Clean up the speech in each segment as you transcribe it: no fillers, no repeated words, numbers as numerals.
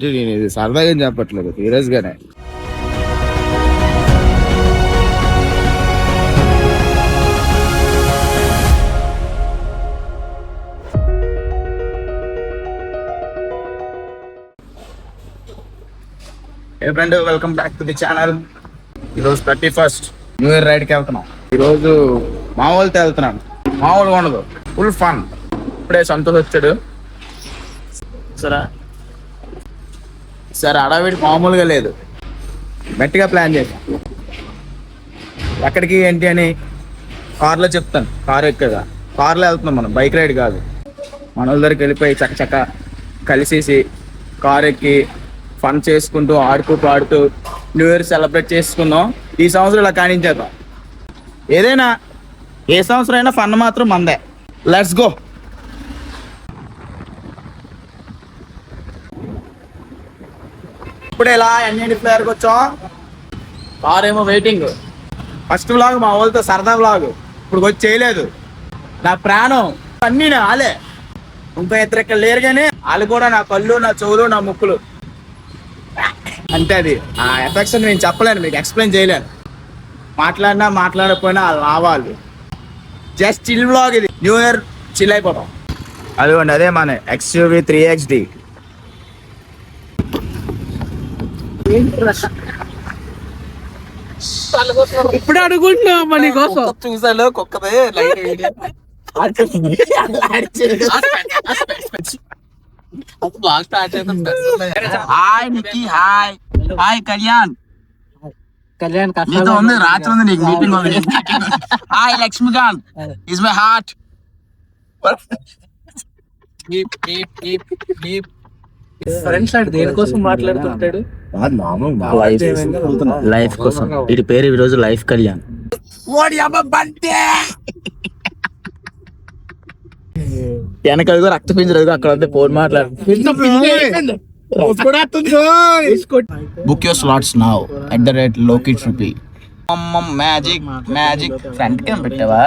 అంటే నేను ఇది సరదాగా ఏం చెప్పట్లేదు, సీరియస్ గానే. Hey friend, welcome back to the channel. ఈరోజు 31st న్యూ ఇయర్ రైడ్కి వెళ్తున్నాం. ఈరోజు మా వాళ్ళతో వెళ్తున్నాను. మామూలుగా ఉండదు, ఫుల్ ఫన్. ఇప్పుడే సంతోష్ వచ్చాడు. సరే అడవిడి మామూలుగా లేదు, గట్టిగా ప్లాన్ చేశాం. ఎక్కడికి ఏంటి అని కార్లో చెప్తాను. కారు ఎక్కగా కార్లో వెళ్తున్నాం మనం, బైక్ రైడ్ కాదు. మన వాళ్ళ దగ్గరికి వెళ్ళిపోయి చక్క కలిసేసి కారు ఎక్కి ఫన్ చేసుకుంటూ ఆడుతూ పాడుతూ న్యూ ఇయర్ సెలబ్రేట్ చేసుకుందాం. ఈ సంవత్సరం ఇలా కానించేద్దాం. ఏదైనా ఏ సంవత్సరం అయినా ఫన్ మాత్రం మందే. Let's go. ఇప్పుడే ఇలా ఎన్ఎండి ఫ్లేయర్కి వచ్చాం. కార్ ఏమో వెయిటింగ్. ఫస్ట్ వ్లాగ్ మా వాళ్ళతో సరదా వ్లాగ్, ఇప్పుడు వచ్చి చేయలేదు. నా ప్రాణం అన్నీ వాళ్ళే, ఇంకా ఇద్దరు ఇక్కడ లేరు. కానీ వాళ్ళు కూడా నా కళ్ళు, నా చెవులు, నా ముక్కులు. అంతే, అది ఆ ఎఫెక్షన్ నేను చెప్పలేను, మీకు ఎక్స్ప్లెయిన్ చేయలేను. మాట్లాడినా మాట్లాడకపోయినా వాళ్ళు రావాలి. జస్ట్ చిల్ వ్లాగ్ ఇది. న్యూ ఇయర్ చిల్ అయిపోతాం. అదిగోండి, అదే మన XUV 3XD. ఇప్పుడు అడుగుంటున్నా మనీ కోసం చూసాను కుక్కదే hi Nikki, hi hi Kalyan. Kalyan నీతో ఉంది, రాత్రి ఉంది నీకు మీటింగ్ ఉంది. Hi Lakshmikant, is my heart. Friends అంటే దేనికోసం మాట్లాడుతుంటాడు? లైఫ్ కోసం. వీటి పేరు ఈ రోజు లైఫ్ కళ్యాణ్. వెనకడుగు రక్త పింజరు అక్కడ ఉంది, ఫోన్ మాట్లాడు. Book your slots now @Loki. Magic magic front కి పెట్టావా?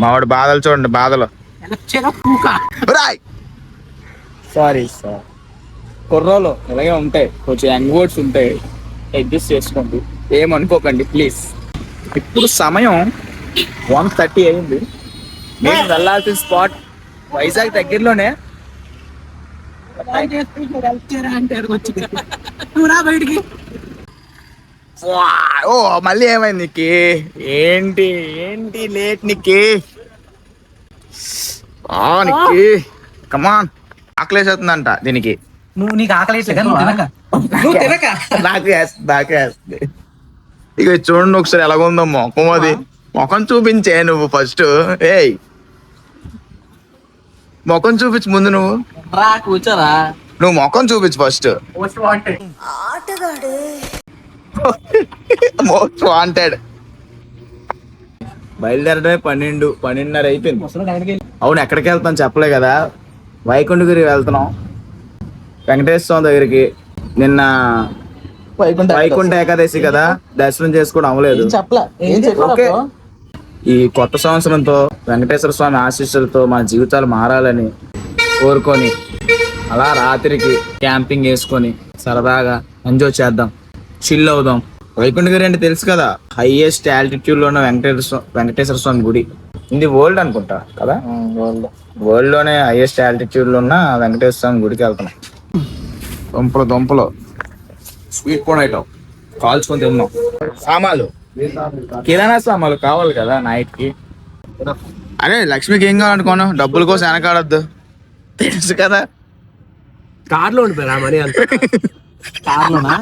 మావాడు బాధలు చూడండి, బాధలు. సారీ సార్, కుర్రోలు ఇలాగే ఉంటాయి, కొంచెం యంగ్ వర్డ్స్ ఉంటాయి, అడ్జస్ట్ చేసుకోండి, ఏమనుకోకండి ప్లీజ్. ఇప్పుడు సమయం 1:30 అయింది. నేను వెళ్ళాల్సిన స్పాట్ వైజాగ్ దగ్గరలోనే. ఓ మళ్ళీ ఏమైంది నీకు? ఏంటి ఏంటి లేట్ నీకు? నీకు కమాన్, ఆకలేసేస్తుందంట దీనికి. నీకు ఆకలి నాకేస్తుంది. ఇక చూడండి ఒకసారి ఎలాగుందో మొఖం. అది ముఖం చూపించే నువ్వు ఫస్ట్. ఏయ్ ముఖం చూపించు ముందు. నువ్వు కూర్చోరా, నువ్వు ముఖం చూపించు ఫస్ట్. Most wanted. బయలుదేరడమే 12:30 అయిపోయింది. అవును, ఎక్కడికి వెళ్తాం చెప్పలే కదా. వైకుంఠగిరి వెళ్తున్నాం, వెంకటేశ్వర స్వామి దగ్గరికి. నిన్న వైకుంఠ ఏకాదశి కదా, దర్శనం చేసుకోవడం అవ్వలేదు. ఓకే, ఈ కొత్త సంవత్సరంతో వెంకటేశ్వర స్వామి ఆశీస్సులతో మన జీవితాలు మారాలని కోరుకొని అలా రాత్రికి క్యాంపింగ్ వేసుకొని సరదాగా ఎంజాయ్ చేద్దాం, చిల్ అవుదాం. వైకుంఠగిరి అంటే తెలుసు కదా, హైయెస్ట్ ఆల్టిట్యూడ్ లో ఉన్న వెంకటేశ్వర స్వామి గుడి. ఇది వరల్డ్ అనుకుంటా కదా, వరల్డ్ లోనే హైయెస్ట్ ఆల్టిట్యూడ్ లో ఉన్న వెంకటేశ్వర స్వామి గుడికి వెళ్తున్నాం. దుంపలు స్వీట్ కార్న్ ఐటమ్ కాల్చుకొని తిన్నాం. సామాన్లు, కిరాణా సామాన్లు కావాలి కదా నైట్ కి. అరే లక్ష్మికి ఏం కావాలనుకోను, డబ్బుల కోసం వెనకాడద్దు, తెలుసు కదా. కార్లో ఉండిపోయారా మనీ అంత? కార్లోనా?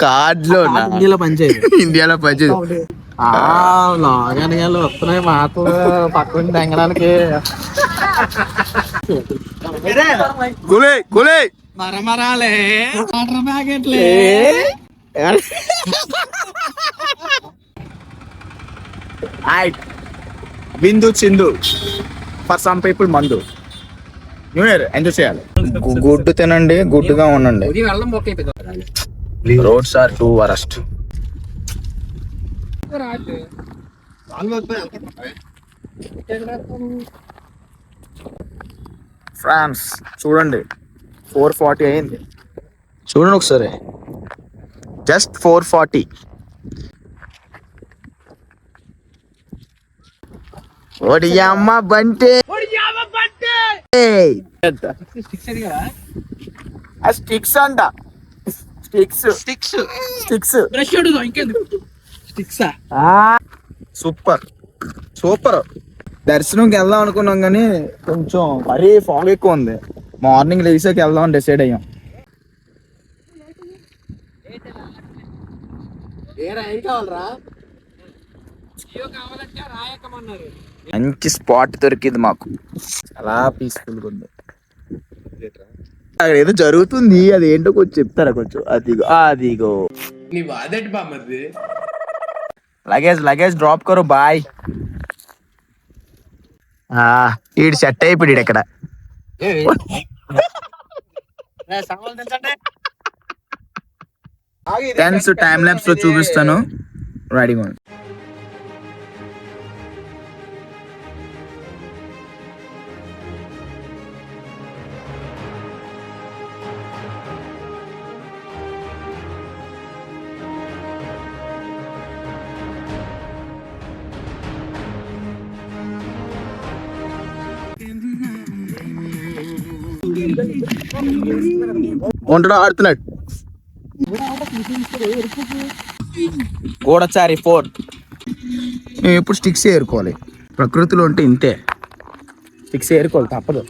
కార్డులో ఇండియాలో పనిచేయదు. ఇండియాలో పనిచేయదు. లాగానియాలు వస్తున్నాయి మాటలు పక్కన తెంగడానికి. మరమరాలే వాటర్ ప్యాకెట్లే. బిందు చిందు ఫర్ సమ్ పీపుల్ మందు. న్యూ ఇయర్ ఎంజాయ్ చేయాలి. గుడ్డు తినండి, గుడ్డుగా ఉండండి. Roads are too worst. ఫ్రాన్స్ చూడండి 440 అయింది. చూడండి ఒకసారి, జస్ట్ 440. ఓడి అమ్మ బంటే స్టిక్స్ అంట, స్టిక్స్ స్టిక్స్ స్టిక్స్. బ్రష్ ఇంకెందుకు స్టిక్సా? Super super. దర్శనంకి వెళ్దాం అనుకున్నాం కానీ కొంచెం మరీ ఫాగ్ ఎక్కువ ఉంది. మార్నింగ్ లేసాక వెళ్దాం అని డిసైడ్ అయ్యాం. ఏం కావాలరా? కావాలంటే రాయకమన్నారు. మంచి స్పాట్ దొరికింది మాకు, చాలా పీస్ఫుల్గా ఉంది. అక్కడ ఏదో జరుగుతుంది, అది ఏంటో కొంచెం చెప్తారా కొంచెం? అదిగో అదిగో నీ బాధటి బామ్మది. లగేజ్ డ్రాప్ కరో బాయ్. ఈడు సెట్ అయిపోయాడు ఇక్కడ. టెన్స్ టైమ్ ల్యాప్స్ లో చూపిస్తాను, రెడీగా ఉంది. ఉంటాడు ఆడుతున్నాడు. గూడచారి 4. మేము ఎప్పుడు స్టిక్స్ ఏరుకోవాలి, ప్రకృతిలో ఉంటే ఇంతే, స్టిక్స్ ఏరుకోవాలి తప్పదు.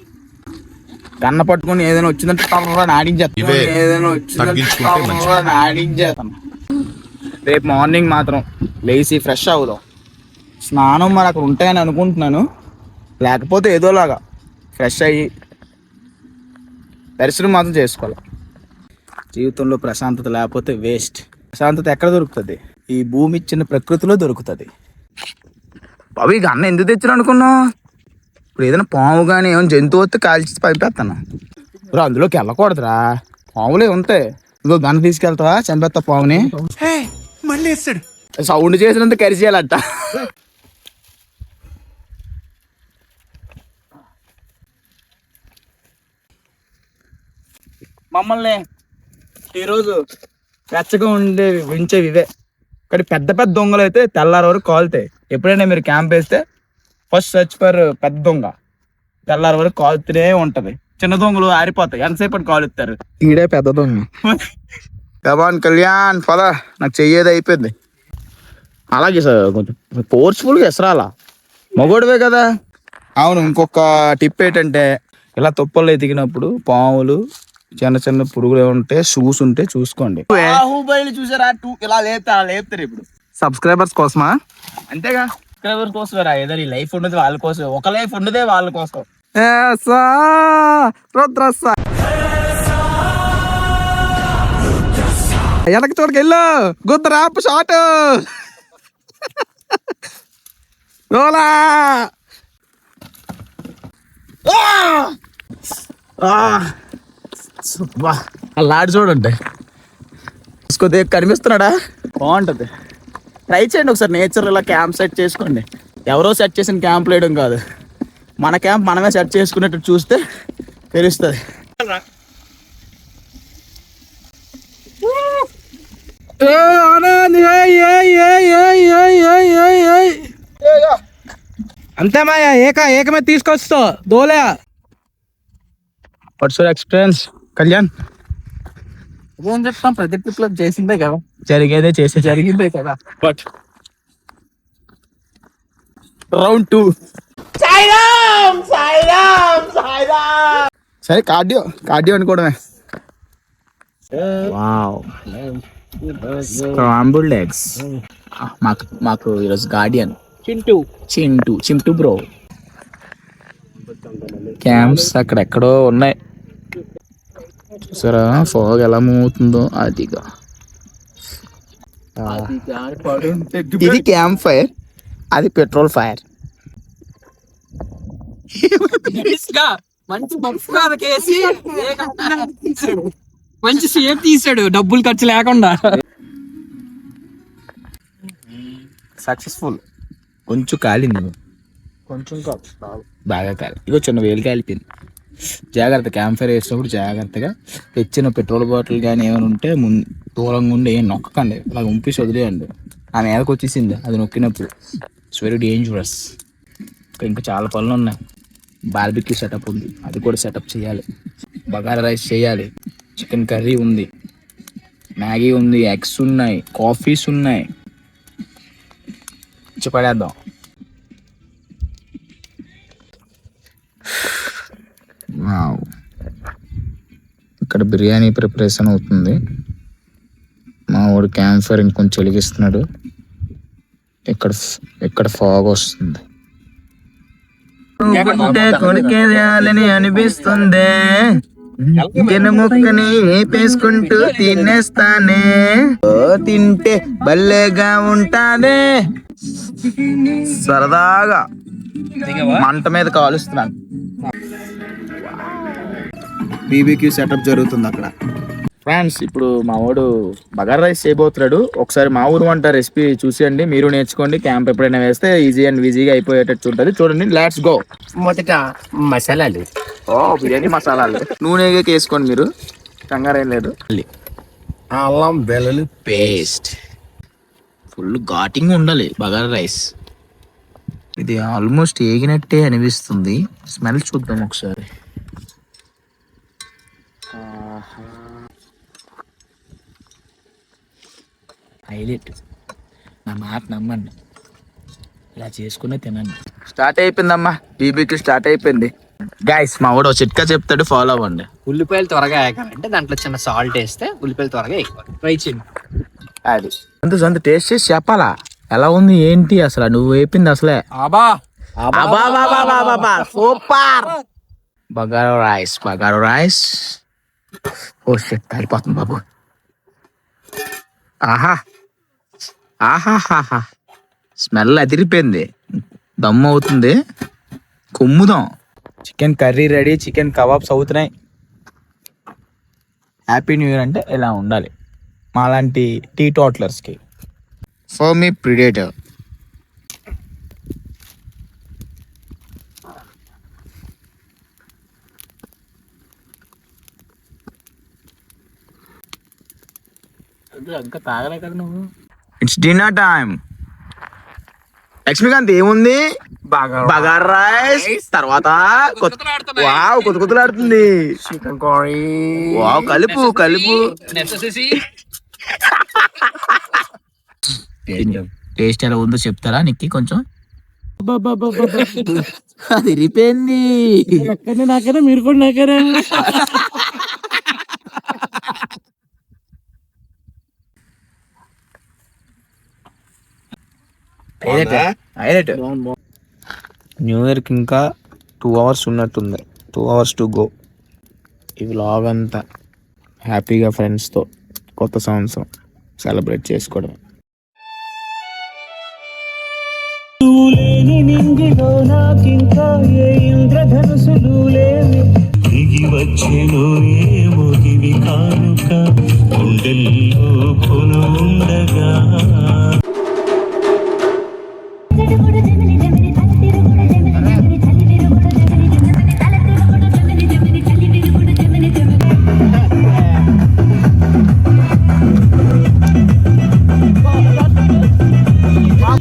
కన్న పట్టుకొని ఏదైనా వచ్చిందంటే ఆడించేస్తాం. రేపు మార్నింగ్ మాత్రం లేచి ఫ్రెష్ అవుదాం. స్నానం మరి అక్కడ ఉంటాయని అనుకుంటున్నాను, లేకపోతే ఏదోలాగా ఫ్రెష్ అయ్యి దర్శనం మాత్రం చేసుకోవాలి. జీవితంలో ప్రశాంతత లేకపోతే వేస్ట్. ప్రశాంతత ఎక్కడ దొరుకుతుంది? ఈ భూమి ఇచ్చిన ప్రకృతిలో దొరుకుతుంది. బాబు ఇక అన్న ఎందుకు తెచ్చాను అనుకున్నావు? ఇప్పుడు ఏదైనా పాము కానీ ఏమైనా జంతువు వస్తే కాల్చి పంపేస్తాను. ఇప్పుడు అందులోకి వెళ్ళకూడదురా, పాములే ఉంటాయి. ఇంకో గన్న తీసుకెళ్తావా, చంపేస్తా పాముని. మళ్ళీ వేస్తాడు. సౌండ్ చేసినంత కరిచేయాలంట. మమ్మల్ని ఈరోజు వెచ్చగా ఉంచేవి ఇవే. కానీ పెద్ద పెద్ద దొంగలు అయితే తెల్లారి వరకు కాలుతాయి. ఎప్పుడైనా మీరు క్యాంప్ వేస్తే ఫస్ట్ సర్చ్ ఫర్ పెద్ద దొంగ, తెల్లారి వరకు కాలుతూనే ఉంటది. చిన్న దొంగలు ఆరిపోతాయి, ఎంతసేపు కాలుస్తారు. ఈడే పెద్ద దొంగ. కమాన్ కళ్యాణ్ పద, నాకు చెయ్యేది అయిపోయింది. అలాగే సార్ కొంచెం ఫోర్స్ఫుల్గా ఎసరాలా, మగోడివే కదా. అవును, ఇంకొక టిప్ ఏంటంటే ఇలా తుప్పల్లో ఎదిగినప్పుడు పాములు చిన్న చిన్న పురుగులు ఉంటే షూస్ ఉంటే చూసుకోండి. బాహుబలి చూసారా, ఇలా లేపుతారు. ఇప్పుడు సబ్స్క్రైబర్స్ కోసమా? అంతేగా, సబ్స్క్రైబర్స్ కోసమేరా. ఏదో ఈ లైఫ్ ఉండదు వాళ్ళ కోసం, ఒక లైఫ్ ఉండదే వాళ్ళ కోసం. వెనక చూడక వెళ్ళు, గుద్ద ర్యాప్ షాట్. లాడ్ చూడండి, కొద్దిగా కనిపిస్తున్నాడా? బాగుంటుంది, ట్రై చేయండి ఒకసారి. నేచర్ ఇలా క్యాంప్ సెట్ చేసుకోండి. ఎవరో సెట్ చేసిన క్యాంప్ వేయడం కాదు, మన క్యాంప్ మనమే సెట్ చేసుకునేట్టు చూస్తే తెలుస్తుంది. అంతే మాయా, ఏకమే తీసుకొస్తా దోలే. What's your experience Kalyan? ఏం చెప్తాం, ప్రతి ట్రిప్ లో చేసిందే కదా, జరిగేదే జరిగిందే కదా. But round 2. సరే కార్డియో అనుకోవడమే. Wow, scrambled eggs. మాకు ఈరోజు గార్డియన్ చింటూ బ్రో. క్యాంప్స్ అక్కడెక్కడో ఉన్నాయి చూసారా, ఫాగ్ ఎలా మూవ్ అవుతుందో. అదిగా ఇది క్యాంప్ ఫైర్, అది పెట్రోల్ ఫైర్. మంచి సేఫ్ తీసాడు, డబ్బులు ఖర్చు లేకుండా. సక్సెస్ఫుల్. కొంచెం కాలింది, కొంచెం బాగా కాలి. ఇగో చిన్న వేలు కాలిపోయింది. జాగ్రత్త, క్యాంప్ ఫైర్ వేసినప్పుడు జాగ్రత్తగా తెచ్చిన పెట్రోల్ బాటిల్ కానీ ఏమైనా ఉంటే దూరంగా ఉండి ఏం నొక్కకండి, అలా ఉంపేసి వదిలేయండి. ఆ నేలకు వచ్చేసింది అది నొక్కినప్పుడు. It's very dangerous. ఇంకా చాలా పనులు ఉన్నాయి. బార్బిక్యూ సెటప్ ఉంది, అది కూడా సెటప్ చేయాలి. బగారా రైస్ చేయాలి, చికెన్ కర్రీ ఉంది, మ్యాగీ ఉంది, ఎగ్స్ ఉన్నాయి, కాఫీస్ ఉన్నాయి. పడేద్దాం. ఇక్కడ బిర్యానీ ప్రిపరేషన్ అవుతుంది. మా వాడు క్యాంప్ ఫైర్ ఇంకొంచెం వెలిగిస్తున్నాడు. ఇక్కడ ఫాగ్ వస్తుంది. కొనికేయాలని అనిపిస్తుంది, ముక్కని వేపేసుకుంటూ తినేస్తానే, తింటే భలేగా ఉంటానే. సరదాగా మంట మీద కాలుస్తున్నాను. బీబీక్యూ సెటప్ జరుగుతుంది అక్కడ. ఫ్రెండ్స్, ఇప్పుడు మా వాడు బగారా రైస్ చేయబోతున్నాడు. ఒకసారి మా ఊరు వంట రెసిపీ చూసేయండి, మీరు నేర్చుకోండి. క్యాంప్ ఎప్పుడైనా వేస్తే ఈజీ అండ్ ఈజీగా అయిపోయేటట్టు ఉంటుంది. చూడండి, లెట్స్ గో. మొదట మసాలాలు, బిర్యానీ మసాలాలు నూనెగా వేసుకోండి, మీరు కంగారు ఏం లేదు. అల్లం వెల్లుల్లి పేస్ట్ ఫుల్ ఘాటింగ్ ఉండాలి బగారా రైస్. ఇది ఆల్మోస్ట్ ఏగినట్టే అనిపిస్తుంది. స్మెల్ చూద్దాం ఒకసారి. హైలైట్. నా మాట నమ్మండి, ఇలా చేసుకునే తినండి. స్టార్ట్ అయిపోయిందమ్మా, బీబీక్యూ స్టార్ట్ అయిపోయింది. గైస్, మా వాడు చిట్కా చెప్తాడు, ఫాలో అవ్వండి. ఉల్లిపాయలు త్వరగా వేయాలంటే దాంట్లో చిన్న సాల్ట్ వేస్తే ఉల్లిపాయలు త్వరగా వేయాలి. ట్రై చేయండి. అది అంత టేస్ట్ చేసి చెప్పాలా ఎలా ఉంది ఏంటి అసలు. నువ్వు వేపింది అసలే super. Bagara rice. Oh shit, కాలిపోతుంది బాబు. ఆహా, స్మెల్ అదిరిపోయింది. దమ్ము అవుతుంది, కొమ్ముదాం. Chicken curry ready, chicken kebabs అవుతున్నాయి. హ్యాపీ న్యూ ఇయర్ అంటే ఇలా ఉండాలి మాలాంటి టీ టోటలర్స్కి. For me predator. ఇంకా తాగలే కదా నువ్వు. It's dinner time. లక్ష్మీకాంత్, ఏముంది? బగారా రైస్, తర్వాత కొత్తులాడుతుంది. Chicken curry. వావ్, కలుపు. టేస్ట్ ఎలా ఉందో చెప్తారా నిక్కి కొంచెం? అది రిపోయింది. నాకనే మీరు కూడా నాకనే. న్యూ ఇయర్కి ఇంకా 2 hours ఉన్నట్టుంది. 2 hours టు గో. ఈ వ్లాగ్ అంతా హ్యాపీగా ఫ్రెండ్స్తో కొత్త సంవత్సరం సెలబ్రేట్ చేసుకోవడం.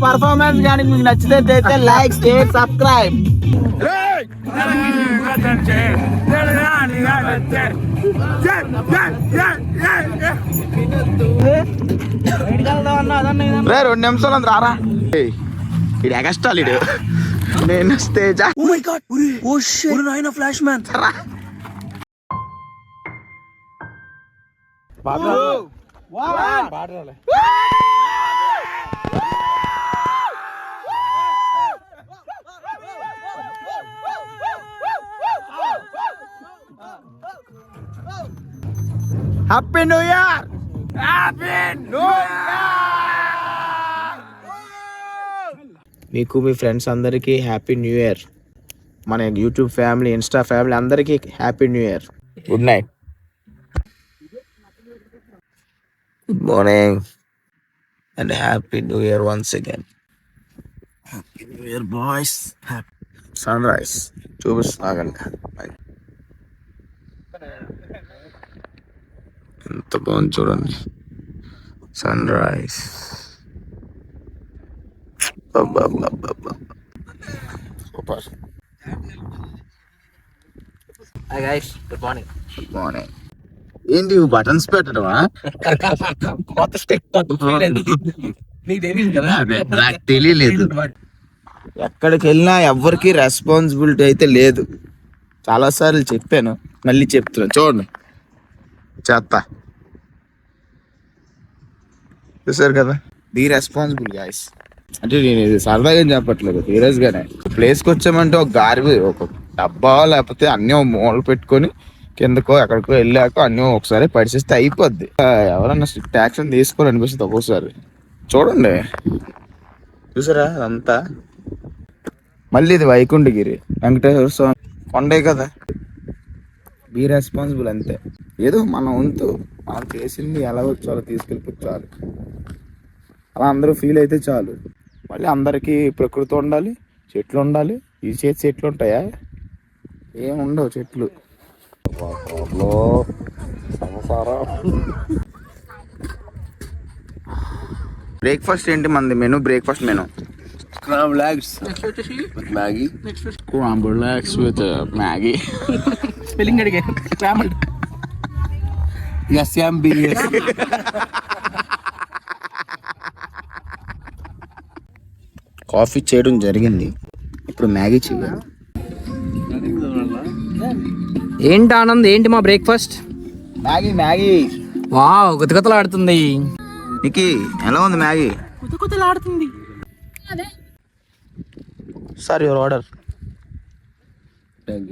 పర్ఫార్మెన్స్ కానీ మీకు నచ్చినట్లయితే లైక్, షేర్, సబ్స్క్రైబ్. రే 2 నిమిషాలు అంత రారా. ఇది ఎగస్ట్రా లీడు. నేను stage. Flash man. Happy new year. మీకు మీ ఫ్రెండ్స్ అందరికీ హ్యాపీ న్యూ ఇయర్. మన యూట్యూబ్ ఫ్యామిలీ, ఇన్స్టా ఫ్యామిలీ అందరికీ happy new year. Good night. Good morning and happy new year once again. Happy new year boys. Sunrise చూపిస్తాగండి. ఎంత బాగుంది చూడండి sunrise. Hi guys, good morning. Good morning. ఏంటి buttons పెట్టడమా? కొత్త స్టెక్ నీకు తెలియదు కదా. నాకు తెలియలేదు. ఎక్కడికి వెళ్ళినా ఎవరికి రెస్పాన్సిబిలిటీ అయితే లేదు. చాలాసార్లు చెప్పాను, మళ్ళీ చెప్తున్నాను. చూడండి చేస్తా, చూసారు కదా. Be responsible guys. అంటే నేను ఇది సరదాగా ఏం చెప్పట్లేదు, సీరియస్ గానే. ప్లేస్కి వచ్చామంటే ఒక గారి ఒక డబ్బా లేకపోతే అన్నీ మూలలు పెట్టుకొని కిందకో ఎక్కడికో వెళ్ళాక అన్నీ ఒకసారి పరిచేస్తే అయిపోద్ది. ఎవరన్నా స్ట్రిక్ట్ యాక్షన్ తీసుకోవాలనిపిస్తుంది ఒక్కోసారి. చూడండి చూసారా అంతా. మళ్ళీ ఇది వైకుంఠగిరి వెంకటేశ్వర స్వామి కొండే కదా. బీ రెస్పాన్సిబుల్ అంతే. ఏదో మన వంతు మనం చేసింది ఎలా వచ్చాలో తీసుకెళ్ళిపోవాలి. అలా అందరూ ఫీల్ అయితే చాలు. మళ్ళీ అందరికీ ప్రకృతి ఉండాలి, చెట్లు ఉండాలి. ఈ చేతి చెట్లు ఉంటాయా? ఏముండవు చెట్లు. బ్రేక్ఫాస్ట్ ఏంటి మనది? Menu breakfast menu Scrambled eggs with Maggie. scrambled eggs with Maggie. Spelling అడిగే స్క్రాంబుల్డ్. SMBS. కాఫీ చేయడం జరిగింది, ఇప్పుడు మ్యాగీ చేయాలి. ఏంటి ఆనంద్, ఏంటి మా బ్రేక్ఫాస్ట్? Maggi Maggi. వావ్, గుతగుతలాడుతుంది. నీకు ఎలా ఉంది మ్యాగీ? గుతగుతలాడుతుంది. Sir your order. Thank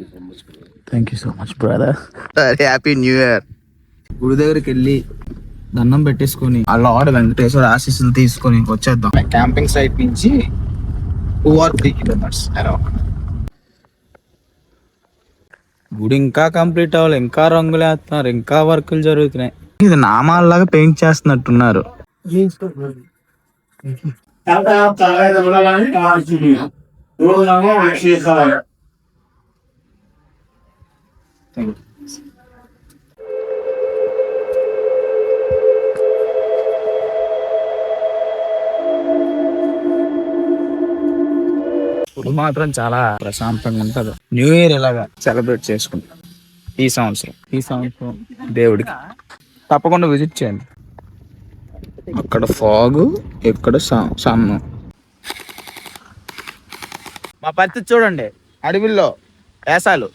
you so much brother. Happy new year. గుడి దగ్గరికి వెళ్ళి దండం పెట్టేసుకొని ఆ లార్డ్ వెంకటేశ్వర ఆశీస్సులు తీసుకొని వచ్చేద్దాం. క్యాంపింగ్ సైట్ నుంచి 2 or 3 kilometers అరౌండ్. గుడి ఇంకా కంప్లీట్ అవ్వాలి, ఇంకా రంగులు వేస్తున్నారు, ఇంకా వర్కులు జరుగుతున్నాయి. ఇది నామాల్లాగా పెయింట్ చేస్తున్నట్టున్నారు. ఇప్పుడు మాత్రం చాలా ప్రశాంతంగా ఉంటది. న్యూ ఇయర్ ఇలాగా సెలబ్రేట్ చేసుకుంటాం ఈ సంవత్సరం దేవుడికి. తప్పకుండా విజిట్ చేయండి. అక్కడ ఫాగ్, ఇక్కడ సన్ను. మా పరిస్థితి చూడండి, అడవిల్లో వేసాలు.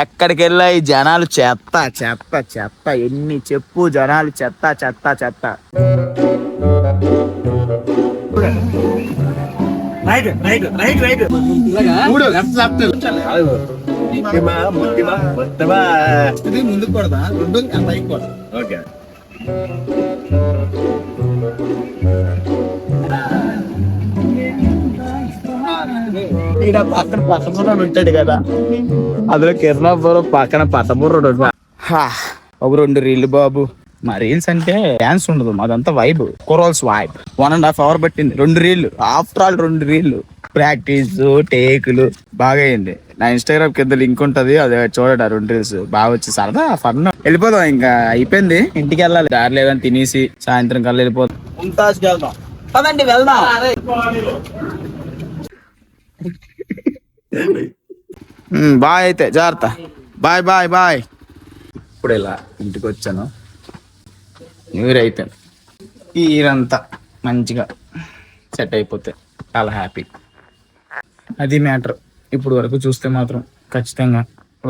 ఎక్కడికి వెళ్ళా ఈ జనాలు చెత్త చెత్త చెత్త. ఎన్ని చెప్పు జనాలు చెత్త చెత్త చెత్త. ముందుకు కొడదా, రెండు పైకి కొడదా. ఓకే, పక్కన ఉంటాడు కదా, అందులో కిరణాపురం పక్కన పట్టబుర్రుడు. ఒక 2 రీళ్లు బాబు. మా రీల్స్ అంటే డాన్స్ ఉండదు, మాదంతా వైబ్, కుర్రోల్స్ వైబ్. 1.5 hours పట్టింది 2 రీళ్లు. ఆఫ్టర్ ఆల్ 2 రీళ్లు. ప్రాక్టీస్ టేకులు బాగా అయింది. నా ఇన్స్టాగ్రామ్ కింద లింక్ ఉంటది, అది చూడండి. 2 రీల్స్ బాగా వచ్చి సరదా ఫన్. వెళ్ళిపోదాం, ఇంకా అయిపోయింది, ఇంటికి వెళ్ళాలి. దారి లేదని తినేసి సాయంత్రం కల్లా వెళ్ళిపోతాం. ముంతాజ్కి వెళ్దాం, పదండి వెళ్దాం. బాయ్ అయితే, జాగ్రత్త. Bye bye bye. ఇప్పుడు ఇలా ఇంటికి వచ్చాను, న్యూ ఇయర్ అయిపోయింది. ఈ ఇయర్ అంతా మంచిగా సెట్ అయిపోతే చాలా హ్యాపీ. అది మ్యాటర్. ఇప్పుడు వరకు చూస్తే మాత్రం ఖచ్చితంగా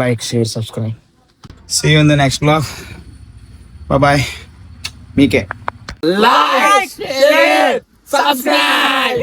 like, share, subscribe. See you in the next vlog. Bye. మీకే లైక్, షేర్, సబ్స్క్రైబ్.